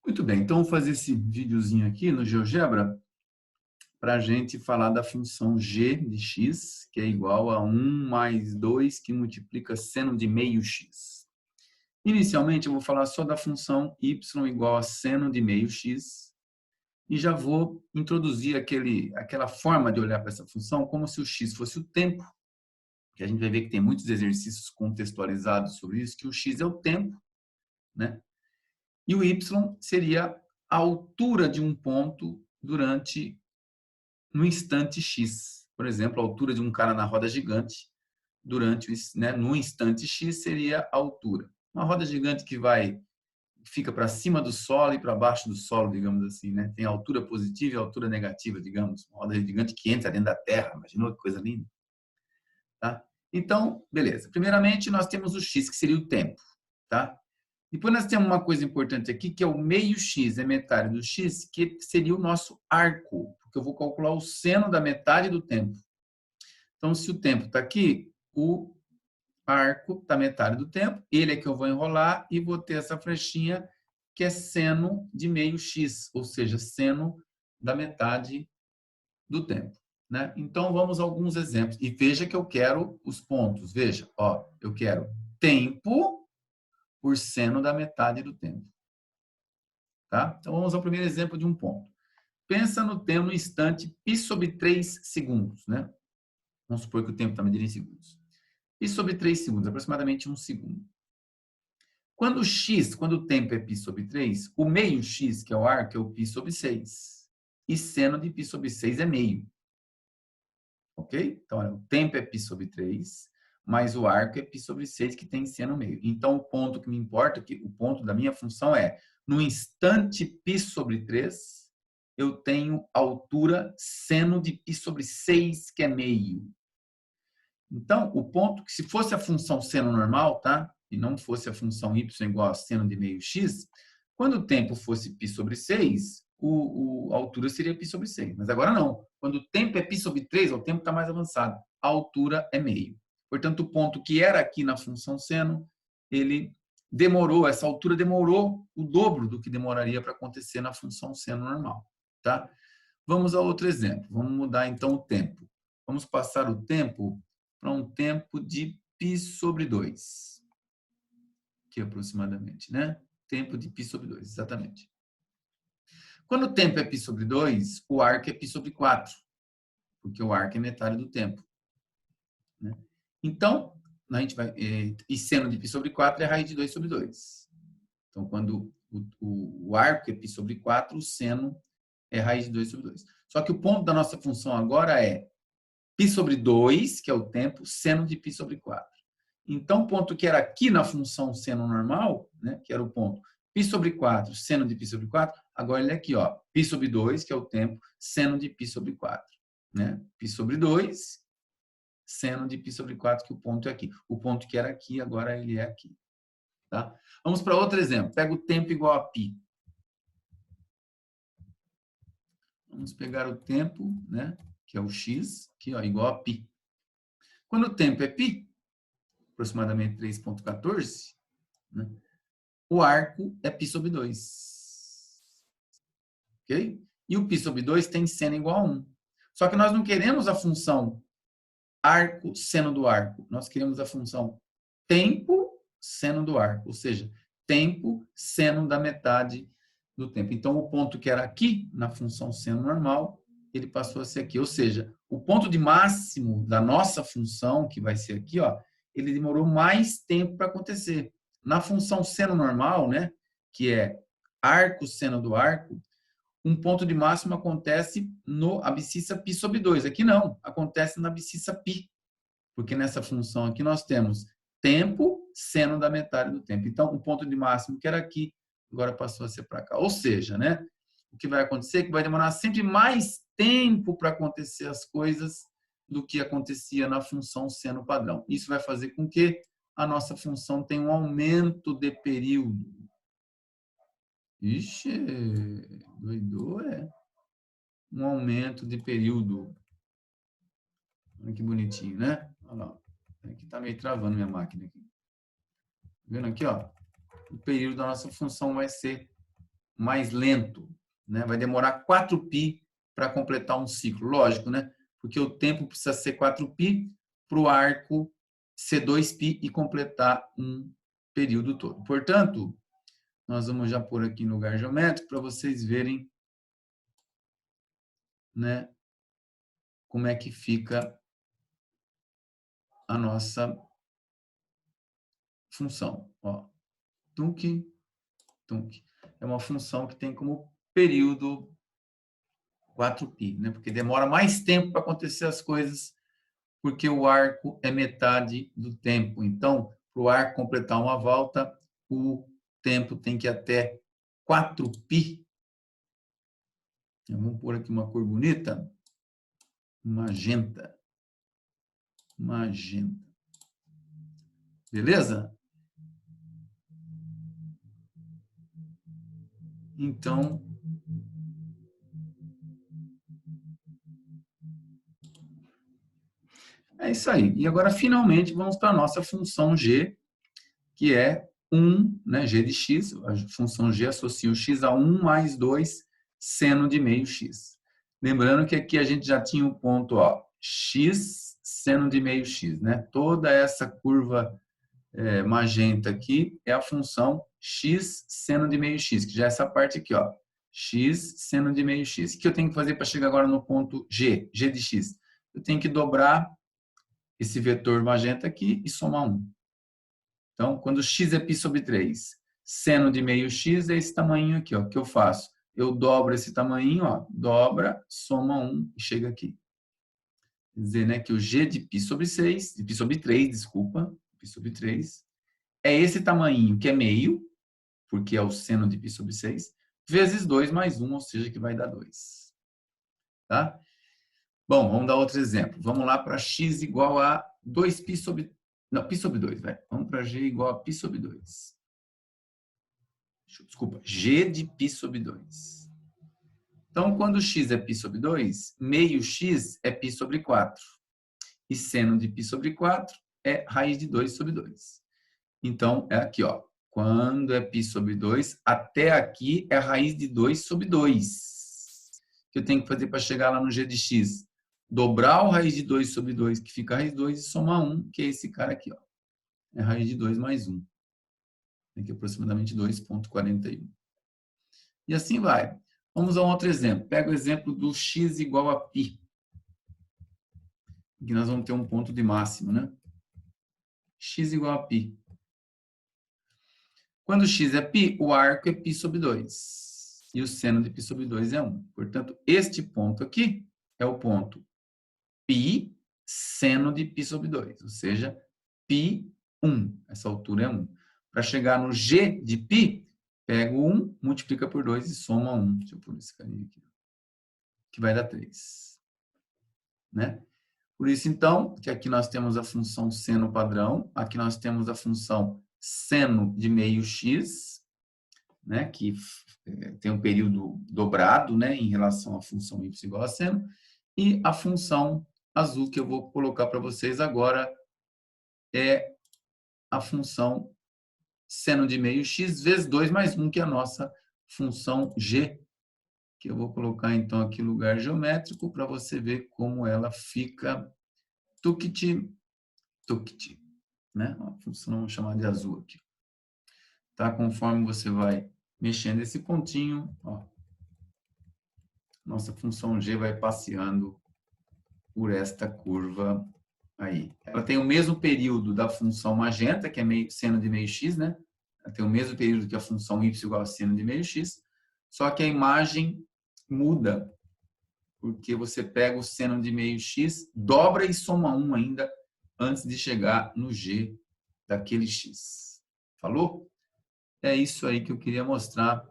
Muito bem, então vou fazer esse videozinho aqui no GeoGebra para a gente falar da função g de x, que é igual a 1 mais 2 que multiplica seno de meio x. Inicialmente eu vou falar só da função y igual a seno de meio x e já vou introduzir aquela forma de olhar para essa função como se o x fosse o tempo, que a gente vai ver que tem muitos exercícios contextualizados sobre isso, que o x é o tempo, né? E o y seria a altura de um ponto no instante x. Por exemplo, a altura de um cara na roda gigante no instante x seria a altura. Uma roda gigante que fica para cima do solo e para baixo do solo, digamos assim, né? Tem altura positiva e altura negativa, digamos. Uma roda gigante que entra dentro da Terra, imaginou que coisa linda? Tá? Então, beleza. Primeiramente, nós temos o x, que seria o tempo, tá? Depois nós temos uma coisa importante aqui, que é o meio x, é metade do x, que seria o nosso arco, porque eu vou calcular o seno da metade do tempo. Então, se o tempo está aqui, o arco está metade do tempo, ele é que eu vou enrolar e vou ter essa flechinha que é seno de meio x, ou seja, seno da metade do tempo. Né? Então, vamos a alguns exemplos. E veja que eu quero os pontos. Veja, ó, eu quero tempo por seno da metade do tempo. Tá? Então, vamos ao primeiro exemplo de um ponto. Pensa no tempo no instante π sobre 3 segundos. Né? Vamos supor que o tempo está medido em segundos. Π sobre 3 segundos, aproximadamente 1 segundo. Quando o tempo é π sobre 3, o meio x, que é o arco, é o π sobre 6. E seno de π sobre 6 é meio. Ok? Então, o tempo é π sobre 3, mas o arco é π sobre 6, que tem seno meio. Então, o ponto que me importa, o ponto da minha função é, no instante π sobre 3, eu tenho altura seno de π sobre 6, que é meio. Então, o ponto que se fosse a função seno normal, tá? E não fosse a função y igual a seno de meio x, quando o tempo fosse π sobre 6, a altura seria π sobre 6. Mas agora não. Quando o tempo é π sobre 3, o tempo está mais avançado. A altura é meio. Portanto, o ponto que era aqui na função seno, essa altura demorou o dobro do que demoraria para acontecer na função seno normal. Tá? Vamos a outro exemplo. Vamos mudar então o tempo. Vamos passar o tempo para um tempo de π sobre 2. Que é aproximadamente, né? Tempo de π sobre 2, exatamente. Quando o tempo é π sobre 2, o arco é π sobre 4, porque o arco é metade do tempo. Né? Então, a gente vai... E seno de π sobre 4 é raiz de 2 sobre 2. Então, quando o arco é π sobre 4, o seno é raiz de 2 sobre 2. Só que o ponto da nossa função agora é π sobre 2, que é o tempo, seno de π sobre 4. Então, o ponto que era aqui na função seno normal, né, que era o ponto π sobre 4, seno de π sobre 4, agora ele é aqui, ó, π sobre 2, que é o tempo, seno de π sobre 4. Né? π sobre 2, seno de π sobre 4, que o ponto é aqui. O ponto que era aqui, agora ele é aqui. Tá? Vamos para outro exemplo. Pega o tempo igual a π. Vamos pegar o tempo, né, que é o x, aqui, ó, igual a π. Quando o tempo é π, aproximadamente 3,14, né, o arco é π sobre 2. Ok? E o π sobre 2 tem seno igual a 1. Só que nós não queremos a função arco, seno do arco. Nós queremos a função tempo, seno do arco. Ou seja, tempo, seno da metade do tempo. Então, o ponto que era aqui, na função seno normal, ele passou a ser aqui. Ou seja, o ponto de máximo da nossa função, que vai ser aqui, ó, ele demorou mais tempo para acontecer. Na função seno normal, né, que é arco, seno do arco, um ponto de máximo acontece no abscissa π sobre 2. Aqui não, acontece na abscissa π, porque nessa função aqui nós temos tempo, seno da metade do tempo. Então, o ponto de máximo que era aqui, agora passou a ser para cá. Ou seja, né, o que vai acontecer é que vai demorar sempre mais tempo para acontecer as coisas do que acontecia na função seno padrão. Isso vai fazer com que a nossa função tenha um aumento de período. Ixi, doidou, é. Um aumento de período. Olha que bonitinho, né? Olha lá. Aqui está meio travando minha máquina. Aqui. Tá vendo aqui, ó? O período da nossa função vai ser mais lento, né? Vai demorar 4π para completar um ciclo. Lógico, né? Porque o tempo precisa ser 4π para o arco ser 2π e completar um período todo. Portanto, nós vamos já pôr aqui em lugar geométrico para vocês verem, né, como é que fica a nossa função. Ó, tunc, tunc. É uma função que tem como período 4π, né? Porque demora mais tempo para acontecer as coisas, porque o arco é metade do tempo. Então, para o arco completar uma volta, o tempo tem que ir até 4π. Vamos pôr aqui uma cor bonita. Magenta. Magenta. Beleza? Então, é isso aí. E agora, finalmente, vamos para a nossa função g, que é 1, né, g de x. A função g associa o x a 1 mais 2 seno de meio x. Lembrando que aqui a gente já tinha o ponto, ó, x seno de meio x, né? Toda essa curva magenta aqui é a função x seno de meio x, que já é essa parte aqui, ó, x seno de meio x. O que eu tenho que fazer para chegar agora no ponto g, g de x? Eu tenho que dobrar esse vetor magenta aqui e somar 1. Então, quando x é π sobre 3, seno de meio x é esse tamanho aqui, ó, que eu faço. Eu dobro esse tamanho, ó, dobra, soma 1 e chega aqui. Quer dizer, né, que o g de π sobre 6, de π sobre 3, desculpa, π sobre 3, é esse tamanho que é meio, porque é o seno de π sobre 6, vezes 2 mais 1, ou seja, que vai dar 2. Tá? Bom, vamos dar outro exemplo. Vamos lá para x igual a 2π sobre... Não, π sobre 2, vai. Vamos para g igual a π sobre 2. Desculpa, g de π sobre 2. Então, quando x é π sobre 2, meio x é π sobre 4. E seno de π sobre 4 é raiz de 2 sobre 2. Então, é aqui, ó. Quando é π sobre 2, até aqui é raiz de 2 sobre 2. O que eu tenho que fazer para chegar lá no g de x? Dobrar o raiz de 2 sobre 2, que fica raiz de 2, e somar 1, que é esse cara aqui, ó. É raiz de 2 mais 1. Aqui aproximadamente 2,41. E assim vai. Vamos a um outro exemplo. Pega o exemplo do x igual a π. Aqui nós vamos ter um ponto de máximo, né? X igual a π. Quando x é π, o arco é π sobre 2. E o seno de π sobre 2 é 1. Portanto, este ponto aqui é o ponto π seno de π sobre 2. Ou seja, π 1. Essa altura é 1. Para chegar no g de π, pega o 1, multiplica por 2 e soma 1. Deixa eu pôr esse carinha aqui. Que vai dar 3. Né? Por isso, então, que aqui nós temos a função seno padrão. Aqui nós temos a função seno de meio x, né? Que tem um período dobrado, né? Em relação à função y igual a seno. E a função azul que eu vou colocar para vocês agora é a função seno de meio x vezes 2 mais 1, que é a nossa função g, que eu vou colocar então aqui no lugar geométrico para você ver como ela fica tucti, tucti, né? Uma função chamada de azul aqui. Tá? Conforme você vai mexendo esse pontinho, ó, nossa função g vai passeando por esta curva aí. Ela tem o mesmo período da função magenta, que é seno de meio x, né? Ela tem o mesmo período que a função y igual a seno de meio x, só que a imagem muda, porque você pega o seno de meio x, dobra e soma 1 ainda, antes de chegar no g daquele x. Falou? É isso aí que eu queria mostrar